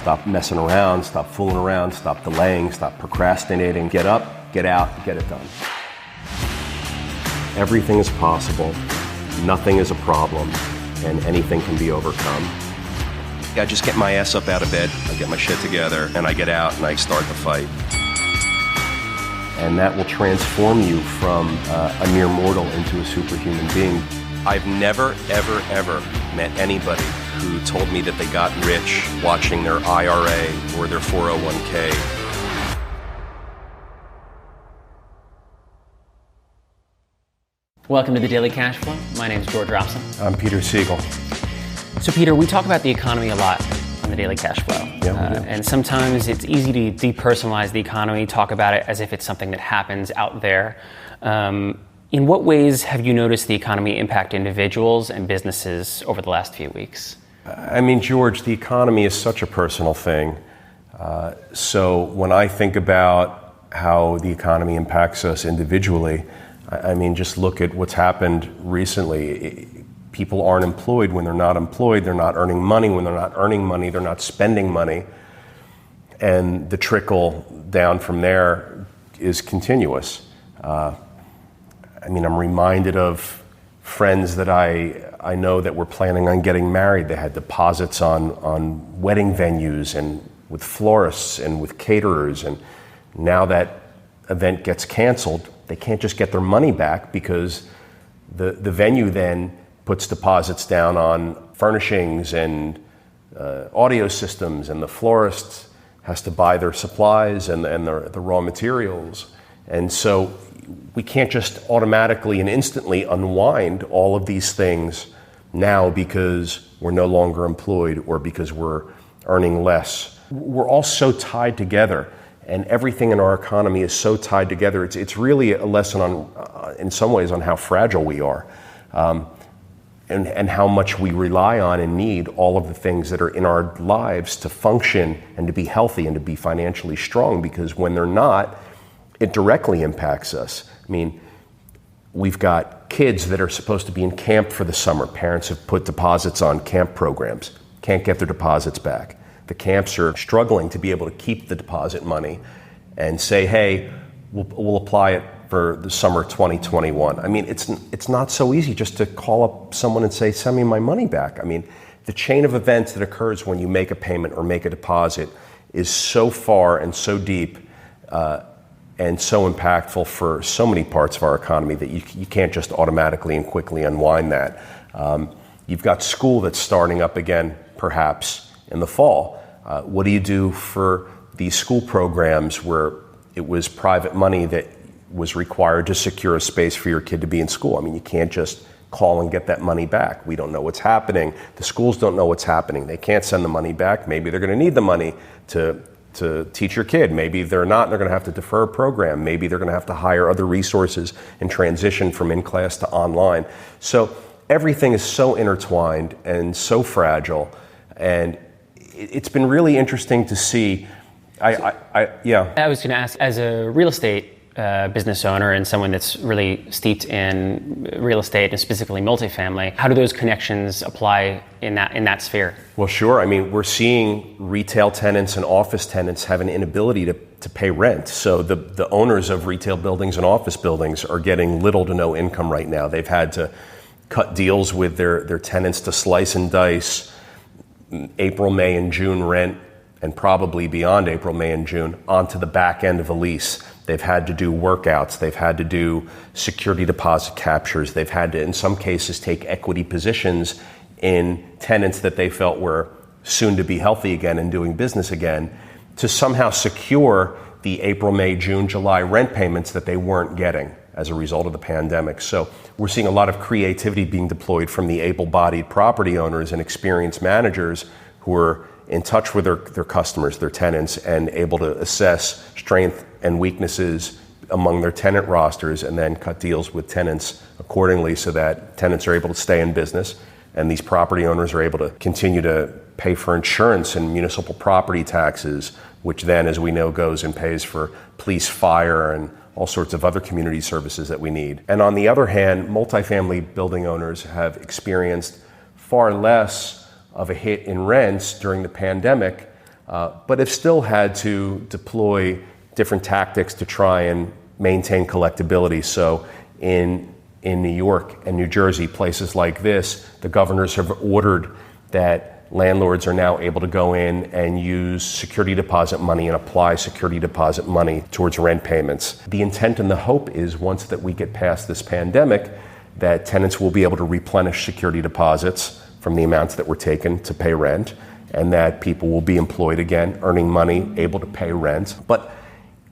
Stop messing around, stop fooling around, stop delaying, stop procrastinating. Get up, get out, get it done. Everything is possible, nothing is a problem, and anything can be overcome. I just get my ass up out of bed, I get my shit together, and I get out and I start the fight. And that will transform you from a mere mortal into a superhuman being. I've never, ever, ever met anybody who told me that they got rich watching their IRA or their 401k. Welcome to the Daily Cash Flow. My name is George Robson. I'm Peter Siegel. So Peter, we talk about the economy a lot on the Daily Cash Flow. Yeah, and sometimes it's easy to depersonalize the economy, talk about it as if it's something that happens out there. In what ways have you noticed the economy impact individuals and businesses over the last few weeks? I mean, George, the economy is such a personal thing. So when I think about how the economy impacts us individually, I mean, just look at what's happened recently. People aren't employed when they're not employed. They're not earning money when they're not earning money. They're not spending money. And the trickle down from there is continuous. I mean, I'm reminded of friends that I know that were planning on getting married. They had deposits on wedding venues and with florists and with caterers. And now that event gets canceled, they can't just get their money back because the venue then puts deposits down on furnishings and audio systems, and the florist has to buy their supplies and the raw materials. And so we can't just automatically and instantly unwind all of these things now because we're no longer employed or because we're earning less. We're all so tied together, and everything in our economy is so tied together. It's really a lesson on, in some ways, on how fragile we are. And how much we rely on and need all of the things that are in our lives to function and to be healthy and to be financially strong, because when they're not, it directly impacts us. I mean, we've got kids that are supposed to be in camp for the summer. Parents have put deposits on camp programs, can't get their deposits back. The camps are struggling to be able to keep the deposit money and say, hey, we'll apply it for the summer 2021. I mean, it's not so easy just to call up someone and say, send me my money back. I mean, the chain of events that occurs when you make a payment or make a deposit is so far and so deep and so impactful for so many parts of our economy that you can't just automatically and quickly unwind that. You've got school that's starting up again, perhaps, in the fall. What do you do for these school programs where it was private money that was required to secure a space for your kid to be in school? I mean, you can't just call and get that money back. We don't know what's happening. The schools don't know what's happening. They can't send the money back. Maybe they're going to need the money to teach your kid. Maybe they're not. They're going to have to defer a program. Maybe they're going to have to hire other resources and transition from in-class to online. So everything is so intertwined and so fragile. And it's been really interesting to see. I was going to ask, as a real estate business owner and someone that's really steeped in real estate and specifically multifamily, how do those connections apply in that sphere? Well, sure. I mean, we're seeing retail tenants and office tenants have an inability to pay rent. So the owners of retail buildings and office buildings are getting little to no income right now. They've had to cut deals with their tenants to slice and dice April, May, and June rent, and probably beyond April, May, and June, onto the back end of a lease. They've had to do workouts. They've had to do security deposit captures. They've had to, in some cases, take equity positions in tenants that they felt were soon to be healthy again and doing business again to somehow secure the April, May, June, July rent payments that they weren't getting as a result of the pandemic. So we're seeing a lot of creativity being deployed from the able-bodied property owners and experienced managers who are in touch with their customers, their tenants, and able to assess strength and weaknesses among their tenant rosters and then cut deals with tenants accordingly so that tenants are able to stay in business and these property owners are able to continue to pay for insurance and municipal property taxes, which then, as we know, goes and pays for police, fire, and all sorts of other community services that we need. And on the other hand, multifamily building owners have experienced far less of a hit in rents during the pandemic but have still had to deploy different tactics to try and maintain collectability. So in New York and New Jersey, places like this, the governors have ordered that landlords are now able to go in and use security deposit money and apply security deposit money towards rent payments. The intent and the hope is once that we get past this pandemic, that tenants will be able to replenish security deposits from the amounts that were taken to pay rent, and that people will be employed again, earning money, able to pay rent. But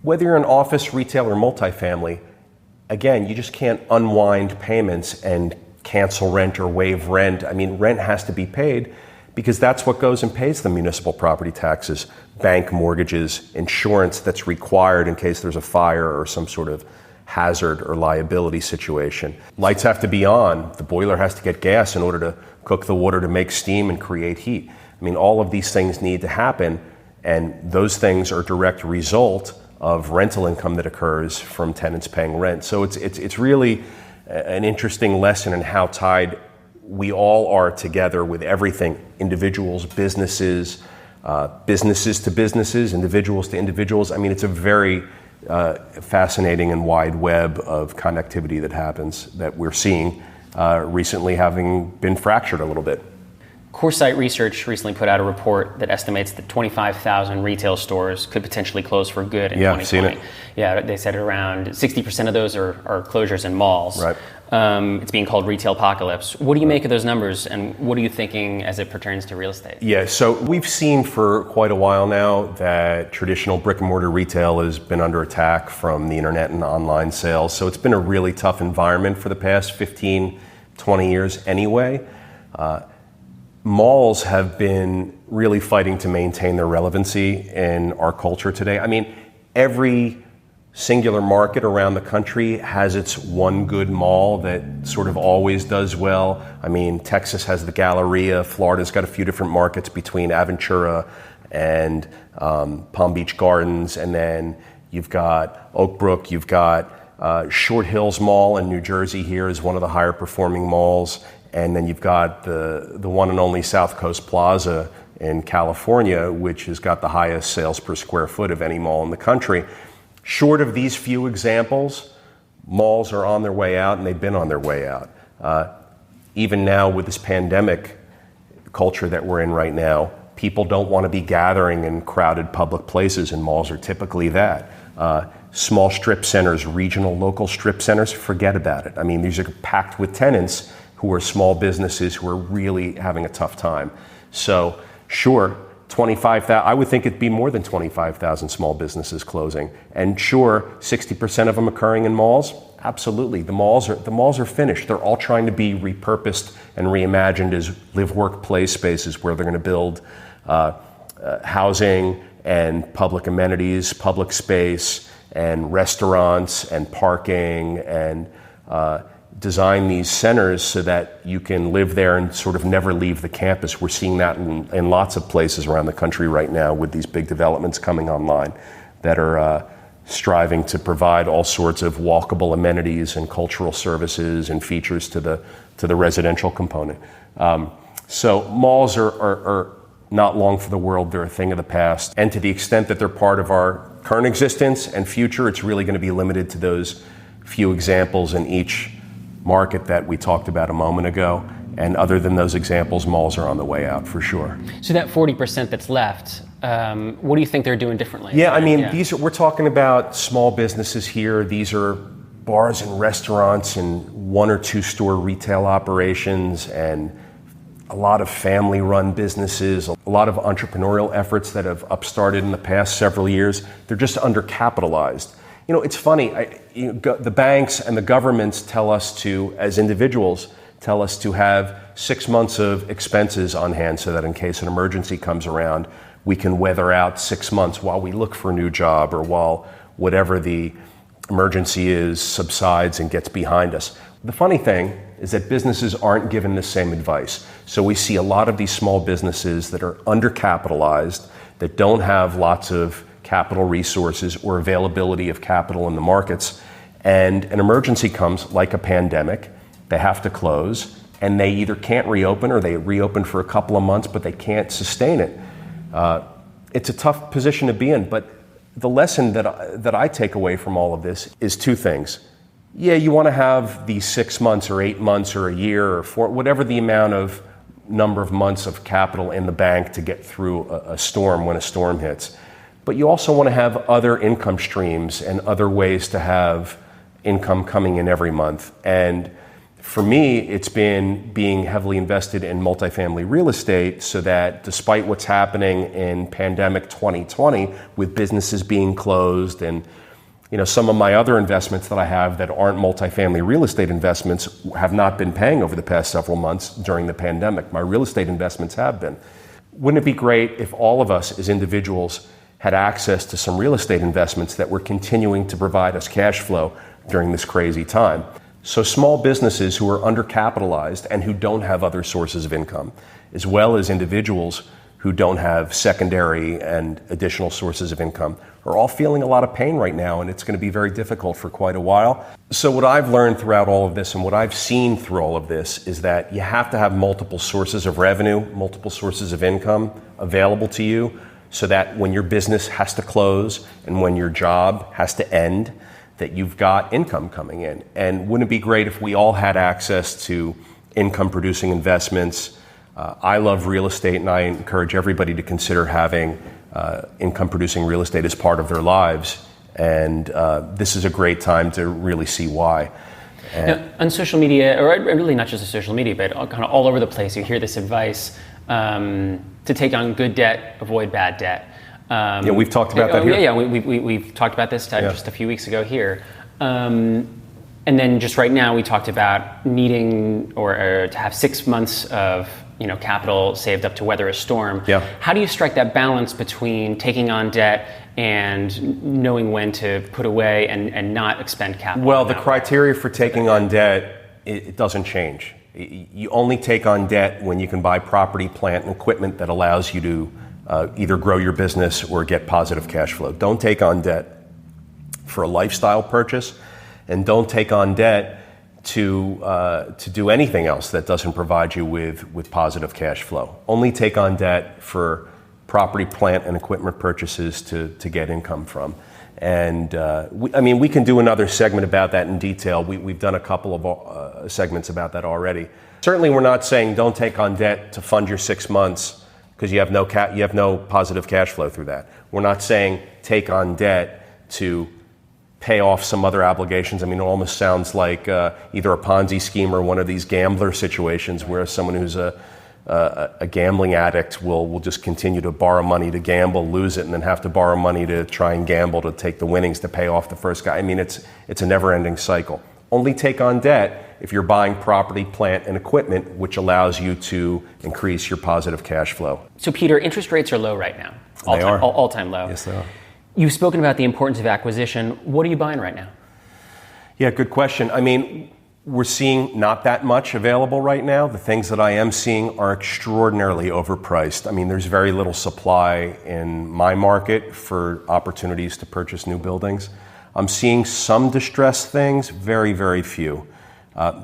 whether you're an office, retail, or multifamily, again, you just can't unwind payments and cancel rent or waive rent. I mean, rent has to be paid because that's what goes and pays the municipal property taxes, bank mortgages, insurance that's required in case there's a fire or some sort of hazard or liability situation. Lights have to be on. The boiler has to get gas in order to cook the water to make steam and create heat. I mean, all of these things need to happen, and those things are a direct result of rental income that occurs from tenants paying rent. So it's really an interesting lesson in how tied we all are together with everything, individuals, businesses, businesses to businesses, individuals to individuals. I mean, it's a very fascinating and wide web of connectivity that happens that we're seeing recently having been fractured a little bit. CoreSite Research recently put out a report that estimates that 25,000 retail stores could potentially close for good in 2020. I've seen it. Yeah, they said around 60% of those are closures in malls. Right. It's being called retail apocalypse. What do you make of those numbers, and what are you thinking as it pertains to real estate? Yeah, so we've seen for quite a while now that traditional brick and mortar retail has been under attack from the internet and online sales. So it's been a really tough environment for the past 15, 20 years anyway. Malls have been really fighting to maintain their relevancy in our culture today. I mean, every singular market around the country has its one good mall that sort of always does well. I mean, Texas has the Galleria, Florida's got a few different markets between Aventura and Palm Beach Gardens, and then you've got Oak Brook, you've got Short Hills Mall in New Jersey here is one of the higher performing malls. And then you've got the one and only South Coast Plaza in California, which has got the highest sales per square foot of any mall in the country. Short of these few examples, malls are on their way out, and they've been on their way out. Even now with this pandemic culture that we're in right now, people don't want to be gathering in crowded public places, and malls are typically that. Small strip centers, regional, local strip centers, forget about it. I mean, these are packed with tenants who are small businesses who are really having a tough time. So sure, 25,000, I would think it'd be more than 25,000 small businesses closing. And sure, 60% of them occurring in malls? Absolutely, the malls are finished. They're all trying to be repurposed and reimagined as live, work, play spaces where they're gonna build housing and public amenities, public space, and restaurants and parking and design these centers so that you can live there and sort of never leave the campus. We're seeing that in lots of places around the country right now with these big developments coming online that are striving to provide all sorts of walkable amenities and cultural services and features to the residential component. So malls are not long for the world. They're a thing of the past. And to the extent that they're part of our current existence and future, it's really going to be limited to those few examples in each market that we talked about a moment ago. And other than those examples, malls are on the way out for sure. So that 40% that's left, what do you think they're doing differently? Yeah, I mean, we're talking about small businesses here. These are bars and restaurants and 1 or 2 store retail operations and a lot of family-run businesses, a lot of entrepreneurial efforts that have upstarted in the past several years. They're just undercapitalized. You know, it's funny, the banks and the governments tell us to, as individuals, tell us to have 6 months of expenses on hand so that in case an emergency comes around, we can weather out 6 months while we look for a new job or while whatever the emergency is subsides and gets behind us. The funny thing is that businesses aren't given the same advice. So we see a lot of these small businesses that are undercapitalized, that don't have lots of capital resources or availability of capital in the markets, and an emergency comes like a pandemic, they have to close, and they either can't reopen or they reopen for a couple of months, but they can't sustain it. It's a tough position to be in, but the lesson that I take away from all of this is two things. Yeah, you want to have these 6 months or 8 months or a year or whatever the number of months of capital in the bank to get through a storm when a storm hits. But you also want to have other income streams and other ways to have income coming in every month. And for me, it's been being heavily invested in multifamily real estate so that despite what's happening in pandemic 2020 with businesses being closed and some of my other investments that I have that aren't multifamily real estate investments have not been paying over the past several months during the pandemic. My real estate investments have been. Wouldn't it be great if all of us as individuals had access to some real estate investments that were continuing to provide us cash flow during this crazy time? So small businesses who are undercapitalized and who don't have other sources of income, as well as individuals who don't have secondary and additional sources of income, are all feeling a lot of pain right now, and it's going to be very difficult for quite a while. So what I've learned throughout all of this and what I've seen through all of this is that you have to have multiple sources of revenue, multiple sources of income available to you so that when your business has to close and when your job has to end, that you've got income coming in. And wouldn't it be great if we all had access to income producing investments? I love real estate, and I encourage everybody to consider having income producing real estate as part of their lives. And this is a great time to really see why. Now, on social media, or really not just on social media, but kind of all over the place, you hear this advice to take on good debt, avoid bad debt. Yeah, we've talked about that here. Yeah, we've talked about this just a few weeks ago here. And then just right now, we talked about needing or to have 6 months of capital saved up to weather a storm. Yeah. How do you strike that balance between taking on debt and knowing when to put away and not expend capital? Well, the criteria for taking on debt, it doesn't change. You only take on debt when you can buy property, plant, and equipment that allows you to either grow your business or get positive cash flow. Don't take on debt for a lifestyle purchase, and don't take on debt to do anything else that doesn't provide you with positive cash flow. Only take on debt for property, plant, and equipment purchases to get income from. And we can do another segment about that in detail. We've done a couple of segments about that already. Certainly, we're not saying don't take on debt to fund your 6 months because you have no positive cash flow through that. We're not saying take on debt to pay off some other obligations. It almost sounds like either a Ponzi scheme or one of these gambler situations where someone who's a gambling addict will just continue to borrow money to gamble, lose it, and then have to borrow money to try and gamble to take the winnings to pay off the first guy. It's a never-ending cycle. Only take on debt if you're buying property, plant, and equipment, which allows you to increase your positive cash flow. So, Peter, interest rates are low right now. All-time low. Yes, they are. You've spoken about the importance of acquisition. What are you buying right now? Yeah, good question. We're seeing not that much available right now. The things that I am seeing are extraordinarily overpriced. There's very little supply in my market for opportunities to purchase new buildings. I'm seeing some distressed things, very, very few.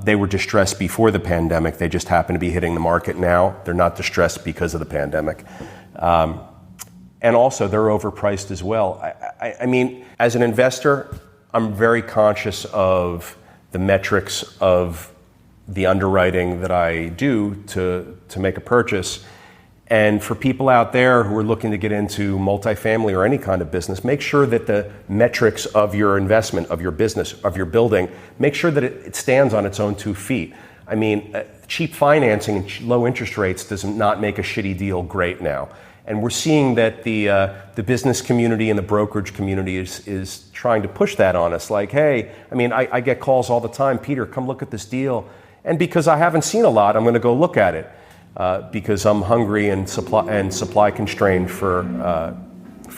They were distressed before the pandemic. They just happen to be hitting the market now. They're not distressed because of the pandemic. And also, they're overpriced as well. As an investor, I'm very conscious of the metrics of the underwriting that I do to make a purchase. And for people out there who are looking to get into multifamily or any kind of business, make sure that the metrics of your investment, of your business, of your building, make sure that it stands on its own 2 feet. Cheap financing and low interest rates does not make a shitty deal great now. And we're seeing that the business community and the brokerage community is trying to push that on us. Like, hey, I get calls all the time, Peter, come look at this deal. And because I haven't seen a lot, I'm going to go look at it because I'm hungry and supply constrained for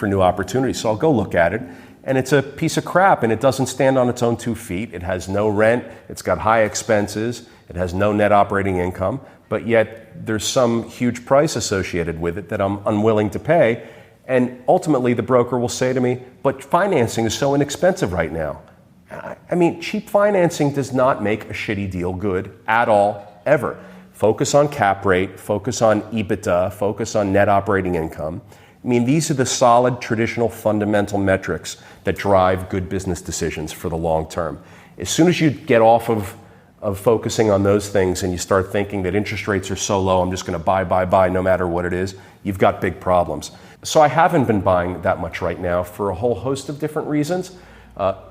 new opportunities. So I'll go look at it. And it's a piece of crap, and it doesn't stand on its own 2 feet. It has no rent. It's got high expenses. It has no net operating income. But yet there's some huge price associated with it that I'm unwilling to pay. And ultimately the broker will say to me, but financing is so inexpensive right now. Cheap financing does not make a shitty deal good at all, ever. Focus on cap rate, focus on EBITDA, focus on net operating income, I mean, these are the solid, traditional, fundamental metrics that drive good business decisions for the long term. As soon as you get off of focusing on those things and you start thinking that interest rates are so low, I'm just going to buy no matter what it is, you've got big problems. So I haven't been buying that much right now for a whole host of different reasons.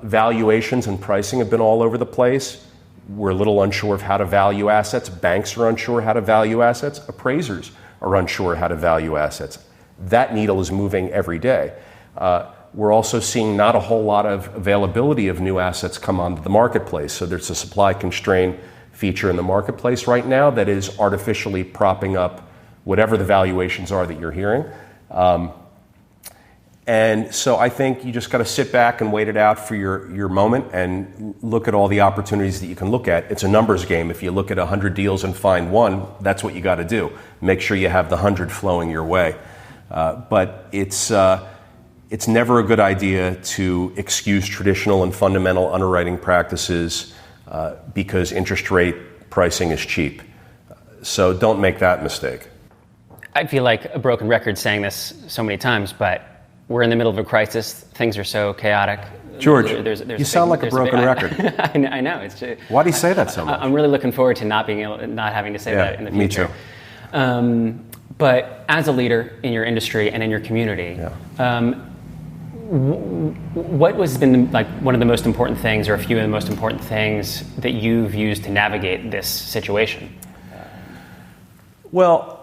Valuations and pricing have been all over the place. We're a little unsure of how to value assets. Banks are unsure how to value assets. Appraisers are unsure how to value assets. That needle is moving every day. We're also seeing not a whole lot of availability of new assets come onto the marketplace. So there's a supply constraint feature in the marketplace right now that is artificially propping up whatever the valuations are that you're hearing. And so I think you just got to sit back and wait it out for your moment and look at all the opportunities that you can look at. It's a numbers game. If you look at 100 deals and find one, that's what you got to do. Make sure you have the 100 flowing your way. But it's never a good idea to excuse traditional and fundamental underwriting practices because interest rate pricing is cheap. So don't make that mistake. I feel like a broken record saying this so many times, but we're in the middle of a crisis. Things are so chaotic. George, you sound like a broken record. I know. It's just, why do you say that so much? I'm really looking forward to not having to say that in the future. Me too. But as a leader in your industry and in your community, what has been like one of the most important things, or a few of the most important things that you've used to navigate this situation? Well,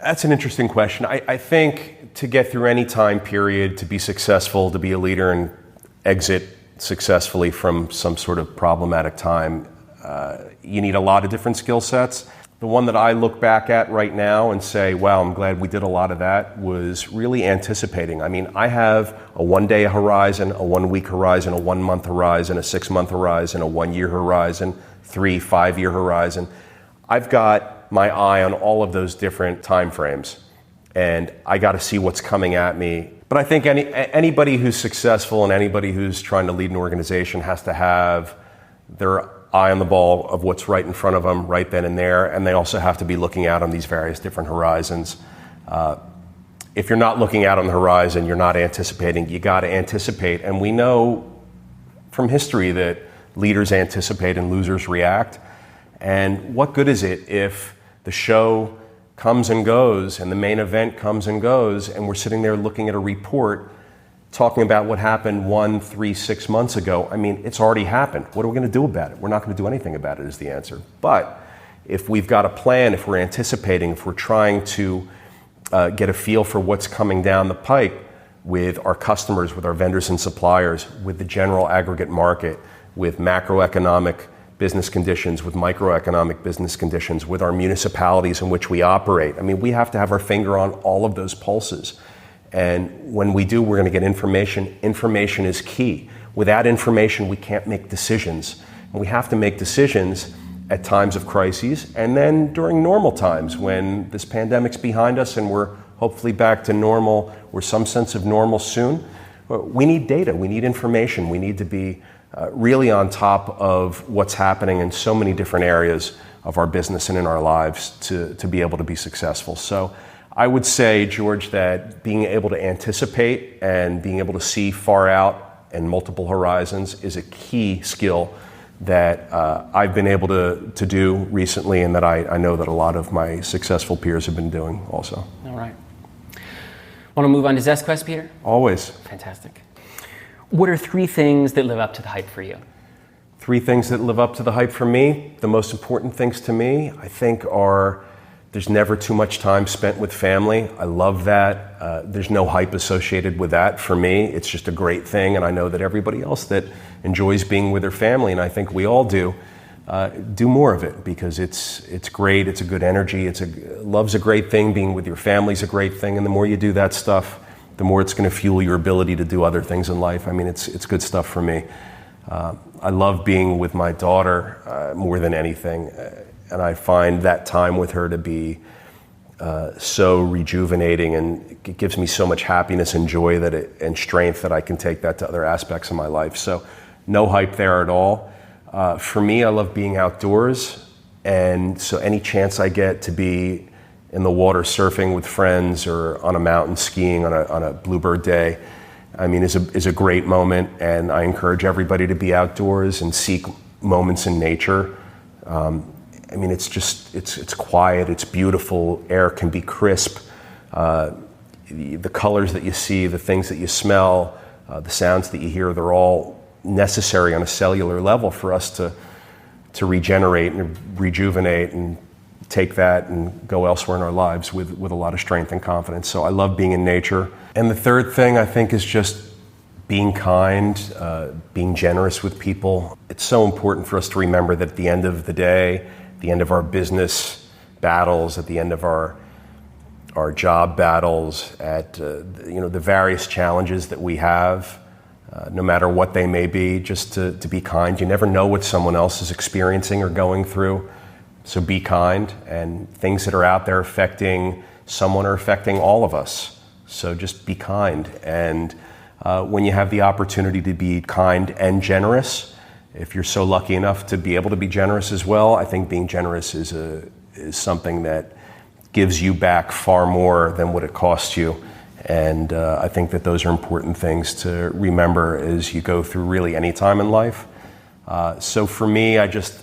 that's an interesting question. I think to get through any time period, to be successful, to be a leader and exit successfully from some sort of problematic time, you need a lot of different skill sets. The one that I look back at right now and say, wow, I'm glad we did a lot of that, was really anticipating. I mean, I have a 1-day horizon, a 1-week horizon, a 1-month horizon, a 6-month horizon, a 1-year horizon, 3-5-year horizon. I've got my eye on all of those different time frames, and I got to see what's coming at me. But I think anybody who's successful and anybody who's trying to lead an organization has to have their eye on the ball of what's right in front of them right then and there, and they also have to be looking out on these various different horizons. If you're not looking out on the horizon, you're not anticipating. You got to anticipate, and we know from history that leaders anticipate and losers react. And what good is it if the show comes and goes and the main event comes and goes and we're sitting there looking at a report talking about what happened 1, 3, 6 months ago? I mean, it's already happened. What are we going to do about it? We're not going to do anything about it is the answer. But if we've got a plan, if we're anticipating, if we're trying to get a feel for what's coming down the pike with our customers, with our vendors and suppliers, with the general aggregate market, with macroeconomic business conditions, with microeconomic business conditions, with our municipalities in which we operate. I mean, we have to have our finger on all of those pulses. And when we do, we're going to get information. Information is key. Without information, we can't make decisions. And we have to make decisions at times of crises and then during normal times when this pandemic's behind us and we're hopefully back to normal or some sense of normal soon. We need data. We need information. We need to be really on top of what's happening in so many different areas of our business and in our lives to be able to be successful. So I would say, George, that being able to anticipate and being able to see far out and multiple horizons is a key skill that I've been able to do recently and that I know that a lot of my successful peers have been doing also. All right. Want to move on to Zest Quest, Peter? Always. Fantastic. What are 3 things that live up to the hype for you? 3 things that live up to the hype for me. The most important things to me, I think, are there's never too much time spent with family. I love that. There's no hype associated with that for me. It's just a great thing, and I know that everybody else that enjoys being with their family, and I think we all do more of it because it's great. It's a good energy. Love's a great thing. Being with your family's a great thing, and the more you do that stuff, the more it's going to fuel your ability to do other things in life. I mean, it's good stuff for me. I love being with my daughter more than anything, and I find that time with her to be so rejuvenating, and it gives me so much happiness and joy and strength that I can take that to other aspects of my life. So no hype there at all. For me, I love being outdoors, and so any chance I get to be in the water surfing with friends or on a mountain skiing on a bluebird day, I mean, is a great moment. And I encourage everybody to be outdoors and seek moments in nature. I mean, it's quiet, it's beautiful, air can be crisp. The colors that you see, the things that you smell, the sounds that you hear, they're all necessary on a cellular level for us to regenerate and rejuvenate and take that and go elsewhere in our lives with a lot of strength and confidence. So I love being in nature. And the third thing I think is just being kind, being generous with people. It's so important for us to remember that at the end of the day, at the end of our business battles, at the end of our job battles, at the various challenges that we have, no matter what they may be, just to be kind. You never know what someone else is experiencing or going through. So be kind, and things that are out there affecting someone are affecting all of us. So just be kind. And when you have the opportunity to be kind and generous, if you're so lucky enough to be able to be generous as well, I think being generous is something that gives you back far more than what it costs you. And I think that those are important things to remember as you go through really any time in life. So for me, I just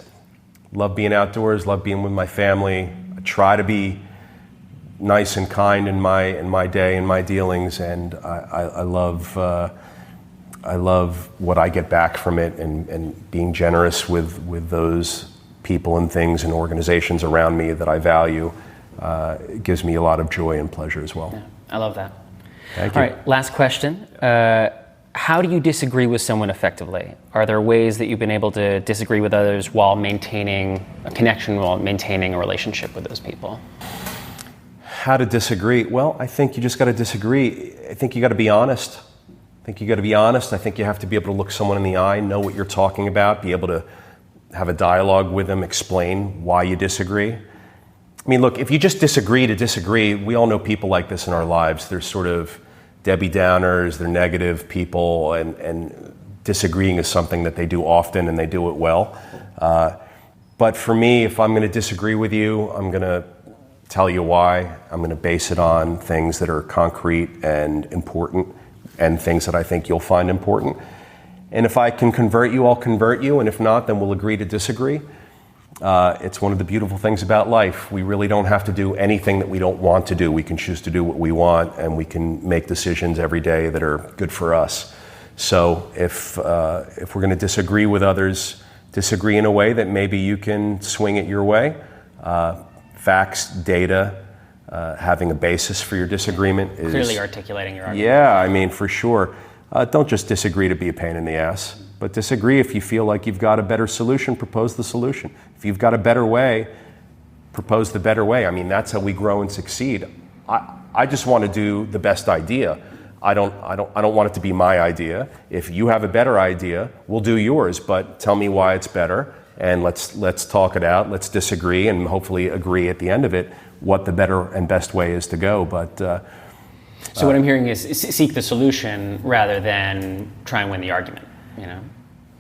love being outdoors, love being with my family. I try to be nice and kind in my day and my dealings, and I love what I get back from it, and being generous with those people and things and organizations around me that I value. It gives me a lot of joy and pleasure as well. Yeah, I love that. Thank you. All right, last question. How do you disagree with someone effectively? Are there ways that you've been able to disagree with others while maintaining a connection, while maintaining a relationship with those people? How to disagree? Well, I think you just got to disagree. I think you got to be honest. I think you have to be able to look someone in the eye, know what you're talking about, be able to have a dialogue with them, explain why you disagree. I mean, look, if you just disagree to disagree, we all know people like this in our lives. They're sort of Debbie Downers, they're negative people, and disagreeing is something that they do often and they do it well. But for me, if I'm going to disagree with you, I'm going to tell you why. I'm going to base it on things that are concrete and important and things that I think you'll find important. And if I can convert you, I'll convert you. And if not, then we'll agree to disagree. It's one of the beautiful things about life. We really don't have to do anything that we don't want to do. We can choose to do what we want, and we can make decisions every day that are good for us. So if we're going to disagree with others, disagree in a way that maybe you can swing it your way. Facts, data, having a basis for your disagreement is clearly articulating your argument. Yeah, I mean, for sure. Don't just disagree to be a pain in the ass, but disagree if you feel like you've got a better solution, propose the solution. If you've got a better way, propose the better way. I mean, that's how we grow and succeed. I just want to do the best idea. I don't want it to be my idea. If you have a better idea, we'll do yours, but tell me why it's better, and let's talk it out. Let's disagree and hopefully agree at the end of it what the better and best way is to go. But so what I'm hearing is seek the solution rather than try and win the argument. You know,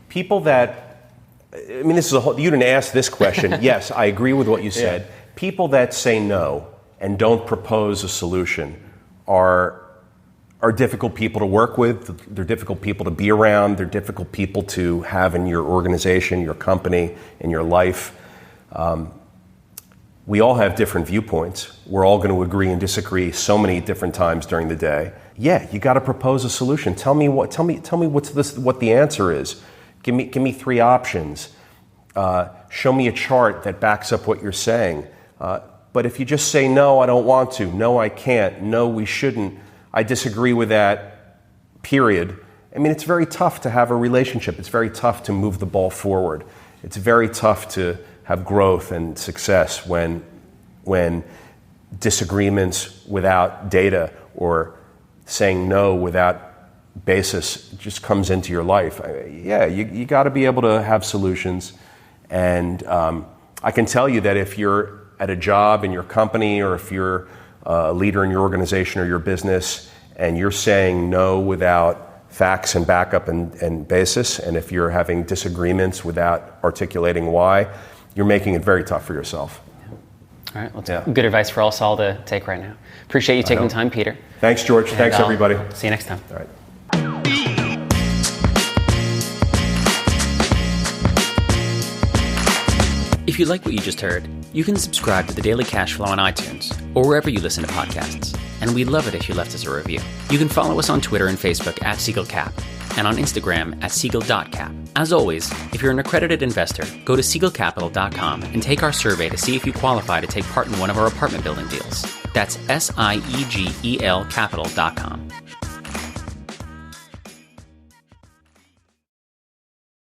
people that, I mean, this is you didn't ask this question. Yes, I agree with what you said. Yeah. People that say no and don't propose a solution are difficult people to work with. They're difficult people to be around. They're difficult people to have in your organization, your company, in your life. We all have different viewpoints. We're all going to agree and disagree so many different times during the day. Yeah, you got to propose a solution. Tell me what the answer is. Give me three options. Show me a chart that backs up what you're saying. But if you just say no, I don't want to. No, I can't. No, we shouldn't. I disagree with that. Period. I mean, it's very tough to have a relationship. It's very tough to move the ball forward. It's very tough to have growth and success when disagreements without data or saying no without basis just comes into your life. Yeah, you got to be able to have solutions. And I can tell you that if you're at a job in your company, or if you're a leader in your organization or your business, and you're saying no without facts and backup and basis, and if you're having disagreements without articulating why, you're making it very tough for yourself. All right, well, that's good advice for us all to take right now. Appreciate you taking the time, Peter. Thanks, George. And thanks, everybody. See you next time. All right. If you like what you just heard, you can subscribe to The Daily Cash Flow on iTunes or wherever you listen to podcasts. And we'd love it if you left us a review. You can follow us on Twitter and Facebook at SiegelCap and on Instagram at Siegel.cap. As always, if you're an accredited investor, go to SiegelCapital.com and take our survey to see if you qualify to take part in one of our apartment building deals. That's SIEGEL Capital.com.